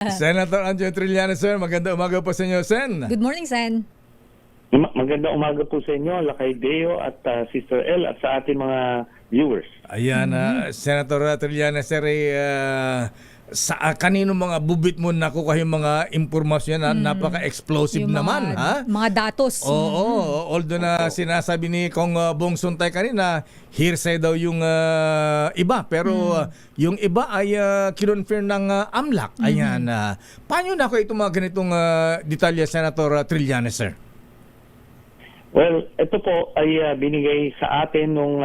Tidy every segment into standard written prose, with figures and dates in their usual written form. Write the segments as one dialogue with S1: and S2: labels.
S1: Senator Anjo Trillanes, sir. Maganda umaga po sa inyo, Sen.
S2: Good morning, Sen.
S3: Maganda umaga po sa inyo, Lakay Deo at Sister L at sa ating mga viewers.
S1: Ayan, Senator Trillanes, sir, kanino mga bubit mo nakuha yung mga impormasyon na napaka-explosive
S2: Yung
S1: naman, ha?
S2: Mga datos.
S1: Oo, although na sinasabi ni Kong Bong Suntay kanina, hearsay daw yung iba. Pero yung iba ay kinonfirm ng AMLAC. Ayan, paano na ako itong mga ganitong detalye, Senator Trillanes, sir?
S3: Well, ito po ay binigay sa atin nung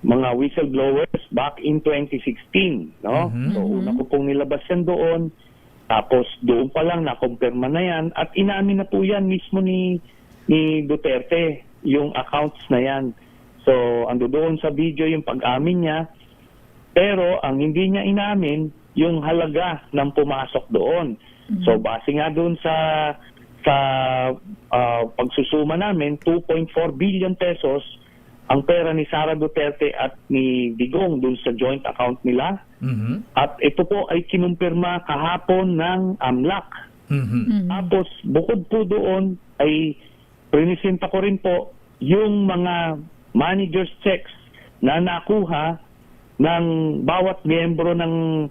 S3: mga whistleblowers back in 2016, no? So una ko pong nilabas yan doon. Tapos doon pa lang nakumpirma na yan at inamin na po yan mismo ni Duterte yung accounts na yan. So ando doon sa video yung pag-amin niya. Pero ang hindi niya inamin yung halaga ng pumasok doon. So base nga doon sa pagsusuma namin, 2.4 billion pesos ang pera ni Sara Duterte at ni Digong dun sa joint account nila. At ito po ay kinumpirma kahapon ng AMLAC. Tapos bukod po doon ay prinisenta ko rin po yung mga manager's checks na nakuha ng bawat miyembro ng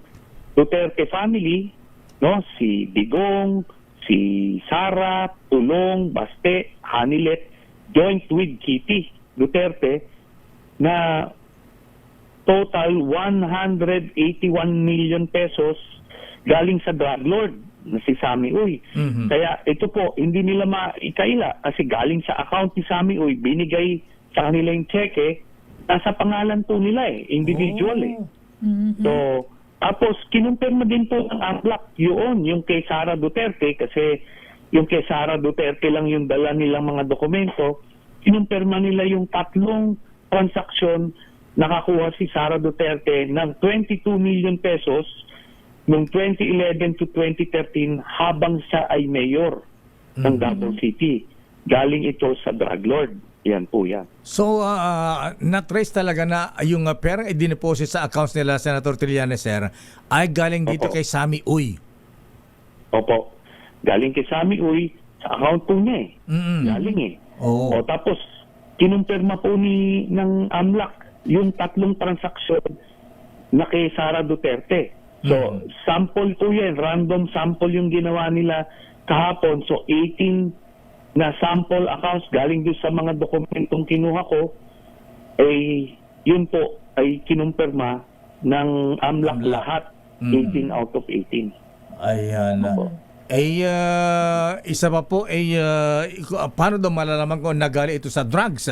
S3: Duterte family, no? Si Digong, si Sara, Tulong, Baste, Hanilet, joint with Kitty Duterte, na total 181 million pesos galing sa drug lord na si Sammy Uy. Kaya ito po, hindi nila maikaila kasi galing sa account ni Sammy Uy, binigay sa kanila yung cheque, nasa pangalan po nila individual So, tapos kinumpirma din po ng AMLAC yung kay Sara Duterte kasi yung kay Sara Duterte lang yung dala nilang mga dokumento. Kinumpirma nila yung tatlong transaksyon nakakuha si Sara Duterte ng 22 million pesos noong 2011 to 2013 habang siya ay mayor ng Davao City. Galing ito sa drug lord. Yan po yan.
S1: So, na-trace talaga na yung perang i-deposit sa accounts nila, Senator Trillanes, sir, ay galing dito kay Sammy Uy.
S3: Opo. Galing kay Sammy Uy, sa account po niya Galing
S1: Oo.
S3: O tapos, kinumpirma po ng AMLAC yung tatlong transaksyon na kay Sara Duterte. So, sample po yan. Random sample yung ginawa nila kahapon. So, 18 na sample accounts galing doon sa mga dokumentong kinuha ko, yun po ay kinumpirma ng AMLAC lahat. 18 out of 18.
S1: Ayan. Isa pa po, paano daw malalaman ko nagali ito sa drugs?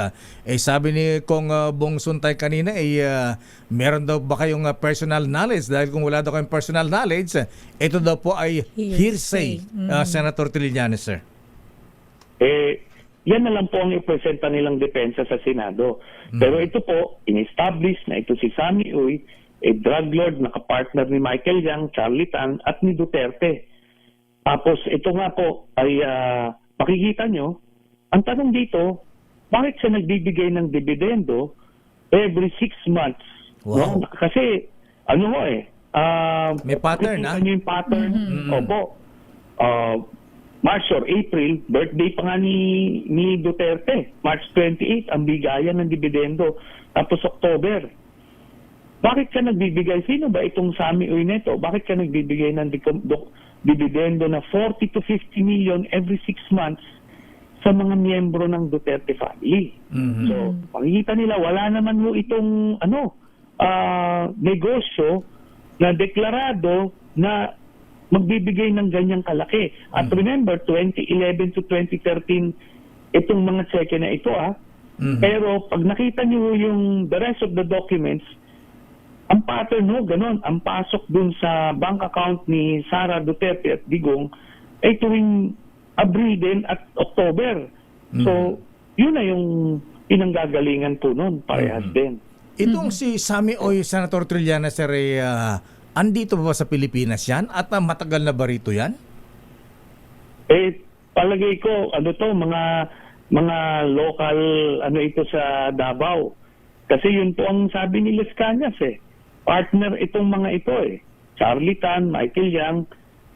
S1: Sabi ni Kong Bong Suntay kanina, meron daw ba kayong personal knowledge? Dahil kung wala daw kayong personal knowledge, ito daw po ay hearsay, Senator Trillanes, sir.
S3: Yan na lang po ang ipresenta nilang depensa sa Senado. Pero ito po, in-establish na ito si Sammy Uy, drug lord na kapartner ni Michael Yang, Charlie Tan, at ni Duterte. Tapos ito nga po ay makikita nyo, ang tanong dito, bakit siya nagbibigay ng dividendo every 6 months?
S1: Wow.
S3: No? Kasi,
S1: may pattern,
S3: makikita nyo yung pattern. Opo. March or April, birthday pa nga ni Duterte. March 28, ang bigayan ng dividendo. Tapos October. Bakit ka nagbibigay? Sino ba itong Sammy Uy nito? Bakit ka nagbibigay ng dividendo na 40 to 50 million every 6 months sa mga miyembro ng Duterte family? So, makikita nila, wala naman mo itong negosyo na deklarado na magbibigay ng ganyang kalaki. At remember, 2011 to 2013, itong mga cheque na ito Pero pag nakita niyo yung the rest of the documents, ang pattern ganon. Ang pasok dun sa bank account ni Sara Duterte at Digong ay tuwing Abril din at October. So, yun na yung pinanggagalingan po nun. Parehas din.
S1: Itong si Sammy Uy, Senator Trillanes, sir, andito ba sa Pilipinas yan? At matagal na ba rito yan?
S3: Palagay ko, mga local, ito sa Davao. Kasi yun po ang sabi ni Las Cañas Partner itong mga ito Charlie Tan, Michael Yang,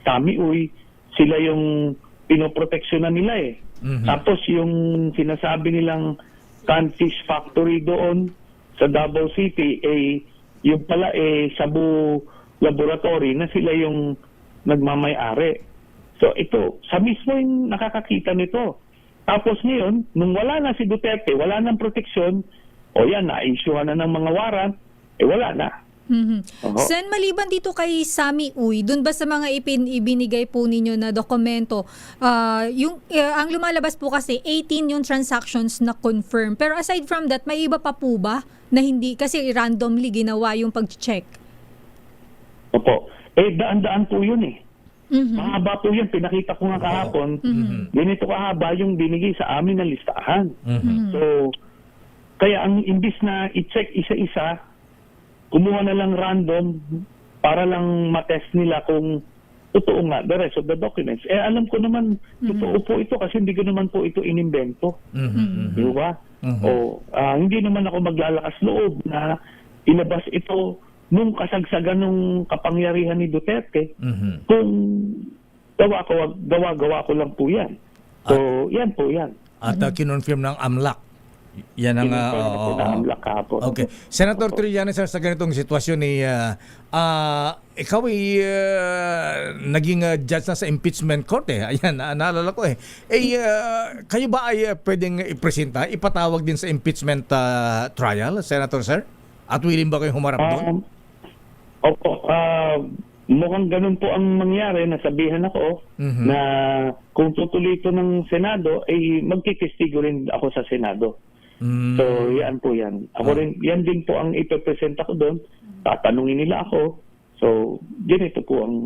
S3: Sami Uy, sila yung pinoproteksyonan nila eh. Tapos yung sinasabi nilang canned fish factory doon sa Davao City, yung pala Shabu Laboratory na sila yung nagmamay-ari. So ito, sa mismo yung nakakakita nito. Tapos ngayon, nung wala na si Duterte, wala nang proteksyon, o yan, na-issuehan na ng mga warrant, wala na. Oho.
S2: Sen, maliban dito kay Sami Uy, dun ba sa mga ibinigay po ninyo na dokumento, ang lumalabas po kasi 18 yung transactions na confirm. Pero aside from that, may iba pa po ba na hindi, kasi randomly ginawa yung pag-check?
S3: Opo. Daan-daan po yun eh. Mahaba po yun. Pinakita ko nga kahapon. Ganito kahaba yung binigay sa amin na listahan. So, kaya ang imbis na i-check isa-isa, kumuha na lang random para lang matest nila kung totoo nga the rest of the documents. Alam ko naman, totoo po ito kasi hindi ko naman po ito inimbento. Di ba? Hindi naman ako maglalakas loob na ilabas ito nung kasagsagan ng kapangyarihan ni Duterte. Kung gawa ko lang po yan. So, yan po yan.
S1: At kinonfirm ng AMLAC. Yan ang okay. Senator Trillanes, sir, sa ganitong sitwasyon ikaw ay naging judge na sa impeachment court eh. Ayan, naalala ko eh. Kayo ba ay pwedeng ipresenta, ipatawag din sa impeachment trial, Senator sir? At willing ba kayong humarap doon?
S3: Opo, mukhang ganun po ang mangyari. Nasabihan ako na kung tutuloy ito ng Senado, ay magtitistigo rin ako sa Senado. So, yan po yan. Ako rin, yan din po ang ipepresenta ko doon. Tatanungin nila ako. So, ganito po ang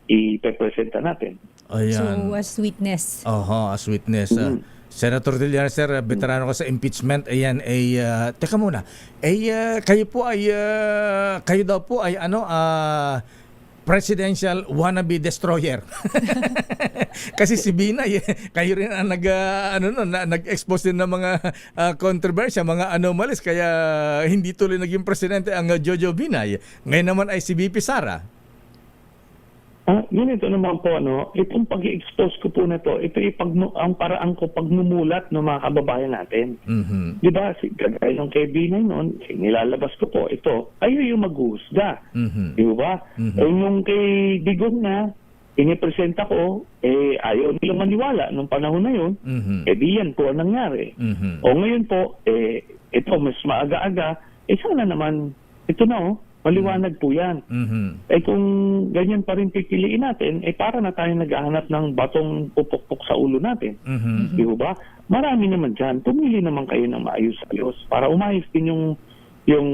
S3: ipepresenta natin.
S2: So,
S1: Ayan.
S2: as witness.
S1: As witness. Senator Trillanes, sir, veterano ka sa impeachment. Ayan, teka muna. Kayo daw po ay presidential wannabe destroyer. Kasi si Binay, kayo rin ang nag-expose din ng mga kontrobersya, mga anomalies, kaya hindi tuloy naging presidente ang Jojo Binay. Ngayon naman ay si VP Sara.
S3: Ganito naman po, itong pag-i-expose ko po na to, ito ang paraan ko pagmumulat ng mga kababayan natin. Di ba, kagaya ng kay Binay noon, nilalabas ko po, ito, kayo yung maghuhusga. Di ba? Yung kay Digong na, inipresenta ko, ayaw nila maniwala nung panahon na yun, di yan po ang nangyari. O ngayon po, ito, mas maaga-aga, sana naman, ito na maliwanag po yan. Kung ganyan pa rin pipiliin natin, para na tayo naghahanap ng batong pupukpok sa ulo natin. Di ba? Marami naman dyan. Pumili naman kayo ng maayos-ayos para umayos din yung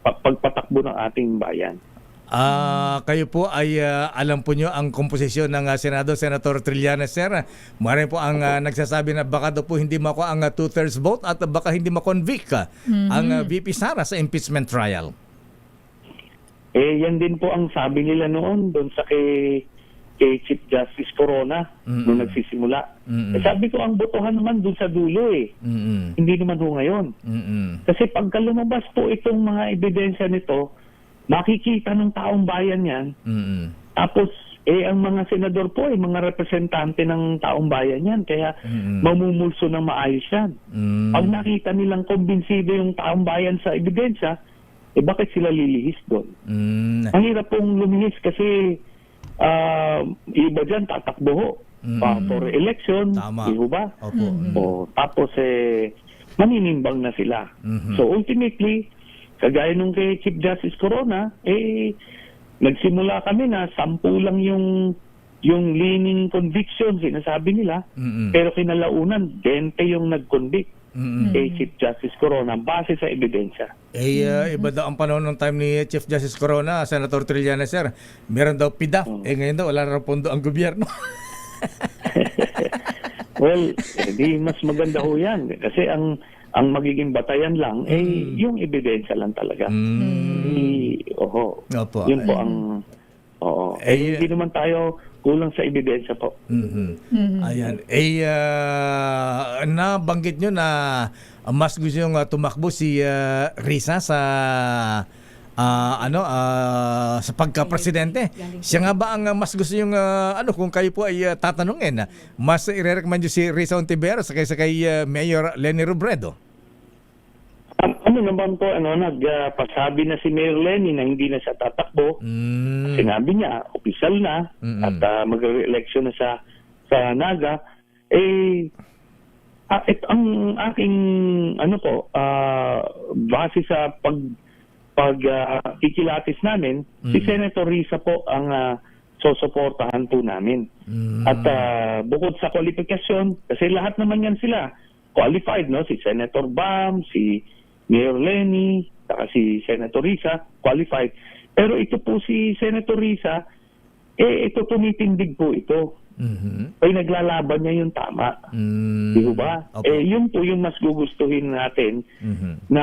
S3: pagpatakbo ng ating bayan.
S1: Kayo po ay alam po nyo ang komposisyon ng Senado, Senator Trillanes, sir. Marami po ang nagsasabi na baka daw po hindi makuha ang 2/3 vote at baka hindi makonvict ang VP Sara sa impeachment trial.
S3: Yan din po ang sabi nila noon doon sa kay Chief Justice Corona nung nagsisimula. Sabi ko, ang botohan naman doon sa dulo Hindi naman ho ngayon. Kasi pagka lumabas po itong mga ebidensya nito, makikita ng taong bayan yan. Tapos, ang mga senador po, mga representante ng taong bayan yan. Kaya, mamumulso ng maayos yan. Pag nakita nilang kumbinsido yung taong bayan sa ebidensya, bakit sila lilihis doon? Ang hirap pong lumihis kasi iba dyan tatakbo ho. For election, di ba? Tapos, maninimbang na sila. So, ultimately, kagaya nung kay Chief Justice Corona, nagsimula kami na 10 lang yung leaning conviction, sinasabi nila, pero kinalaunan, 20 yung nag-convict kay Chief Justice Corona base sa ebidensya.
S1: Iba daw ang panahon ng time ni Chief Justice Corona, Senator Trillanes, sir. Meron daw PDAF. Ngayon daw, wala na pondo ang gobyerno.
S3: Well, di mas maganda ho yan. Kasi ang magiging batayan lang, yung ebidensya lang talaga. Yun po ang... hindi naman tayo kulang sa ebidensya po.
S1: Ayan. Nabanggit nyo na mas gusto yung tumakbo si Risa sa sa pagka-presidente. Siya nga ba ang mas gusto yung kung kayo po ay tatanungin, mas i-recommend nyo si Risa Ontiveros kaysa kay Mayor Leni Robredo?
S3: Ano naman po, nagpasabi na si Mayor Lenny na hindi na siya tatakbo. Sinabi niya, opisyal na, at magre-election na sa Naga. Ang aking, base sa kikilatis namin, si Senator Risa po ang susuportahan po namin. At bukod sa kwalifikasyon, kasi lahat naman yan sila qualified, no? Si Senator Bam, si Mayor Lenny, saka si Senator Risa, qualified. Pero ito po si Senator Risa, ito tumitindig po ito. Ay naglalaban niya yung tama. Di ba?
S1: Okay.
S3: Yun po yung mas gugustuhin natin na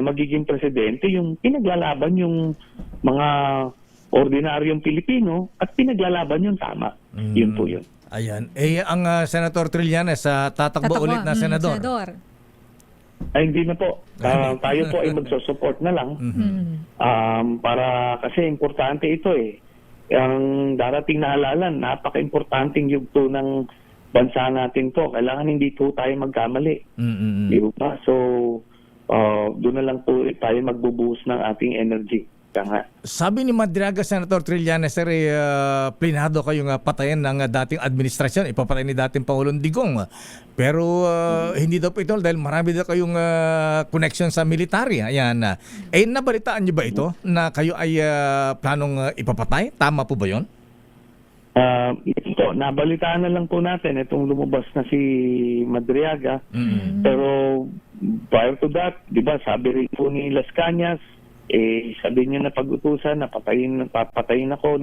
S3: magiging presidente, yung pinaglalaban yung mga ordinaryong Pilipino at pinaglalaban yung tama. Yun po yun.
S1: Ayan. Ang Senator Trillanes, tatakbo ulit na senador.
S3: Ay, hindi na po. Tayo po ay magsusupport na lang. Para kasi importante ito eh. Ang darating na halalan, napaka-importanting yugto ng bansa natin po. Kailangan hindi po tayo magkamali. Di ba? So, doon na lang po tayo magbubuhos ng ating energy. Kaya
S1: sabi ni Madriaga, Senator Trillanes, sir, plinado kayong patayin ng dating administrasyon, ipapatay ni dating Pangulong Digong. Pero hindi daw po ito dahil marami daw kayong connection sa military. Ayan. Nabalitaan niyo ba ito na kayo ay planong ipapatay? Tama po ba yun?
S3: Ito, nabalitaan na lang po natin itong lumabas na si Madriaga. Pero prior to that, di ba, sabi rin po ni Las Cañas, sabi niya na pag-utusan na papatayin ako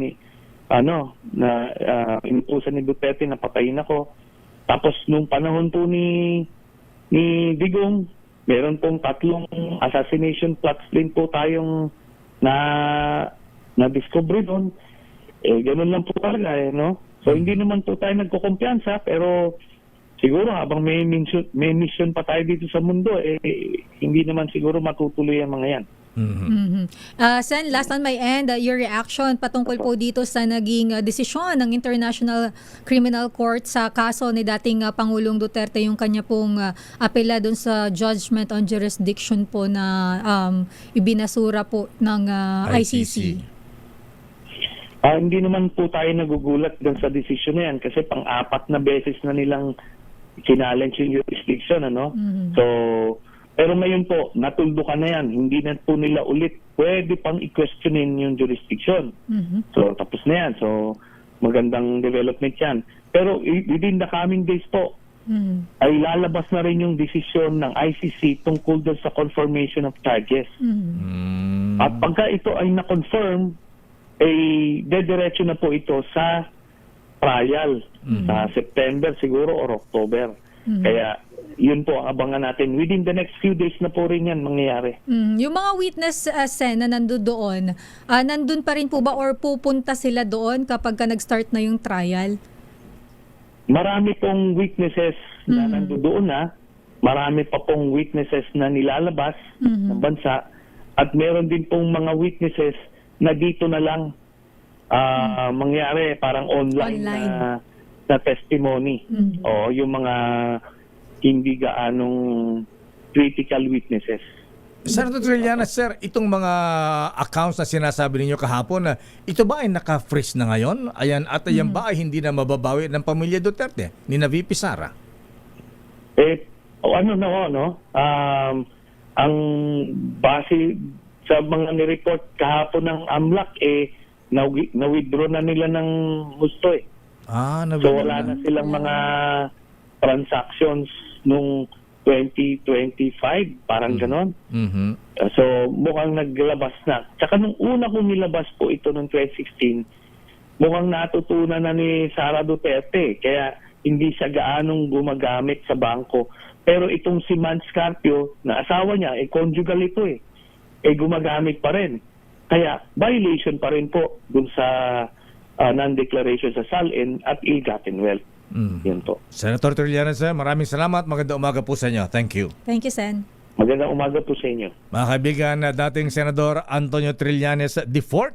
S3: inutusan ni Duterte na patayin ako. Tapos nung panahon po ni Digong, meron pong 3 assassination plots din po tayong na-discover doon. Ganun lang po talaga no? So hindi naman po tayo nagkukumpiyansa, pero siguro habang may mission pa tayo dito sa mundo, hindi naman siguro matutuloy ang mga yan.
S2: Sen, last on my end, your reaction patungkol po dito sa naging desisyon ng International Criminal Court sa kaso ni dating Pangulong Duterte, yung kanya pong apela doon sa judgment on jurisdiction po na ibinasura po ng ICC.
S3: Hindi naman po tayo nagugulat dun sa desisyon na yan kasi pang-4 na beses na nilang challenge yung jurisdiction, So, pero ngayon po, natuldukan na yan. Hindi na po nila ulit pwede pang i-questionin yung jurisdiction. So, tapos na yan. So, magandang development yan. Pero within the coming days po, ay lalabas na rin yung desisyon ng ICC tungkol doon sa confirmation of charges. At pagka ito ay na-confirm, dediretso na po ito sa trial sa September siguro or October. Kaya yun po ang abangan natin. Within the next few days na po rin yan mangyayari.
S2: Yung mga witness, Sen, na nandun doon, nandun pa rin po ba or pupunta sila doon kapag nag-start na yung trial?
S3: Marami pong witnesses na nandun doon na. Marami pa pong witnesses na nilalabas ng bansa. At meron din pong mga witnesses na dito na lang mangyari parang online. Na testimony. O yung mga hindi gaanong critical witnesses.
S1: Senator Trillanes, sir, itong mga accounts na sinasabi ninyo kahapon, ito ba ay naka-freeze na ngayon? Ayan, at yan ba ay hindi na mababawi ng pamilya Duterte ni na VP Sara?
S3: Ang base sa mga ni-report kahapon ng AMLAC, na-withdraw na nila ng gusto So wala na silang mga transactions nung 2025, parang ganon. So mukhang naglabas na. Tsaka nung una kong nilabas po ito noong 2016, mukhang natutunan na ni Sara Duterte. Kaya hindi siya gaanong gumagamit sa bangko. Pero itong si Mans Carpio, na asawa niya, conjugal ito gumagamit pa rin. Kaya violation pa rin po dun sa non-declaration sa SALN at ill-gotten wealth. Yan po.
S1: Senator Trillanes, maraming salamat. Magandang umaga po sa inyo. Thank you.
S2: Thank you, Sen.
S3: Magandang umaga po sa inyo.
S1: Mga kaibigan, dating Senador Antonio Trillanes IV.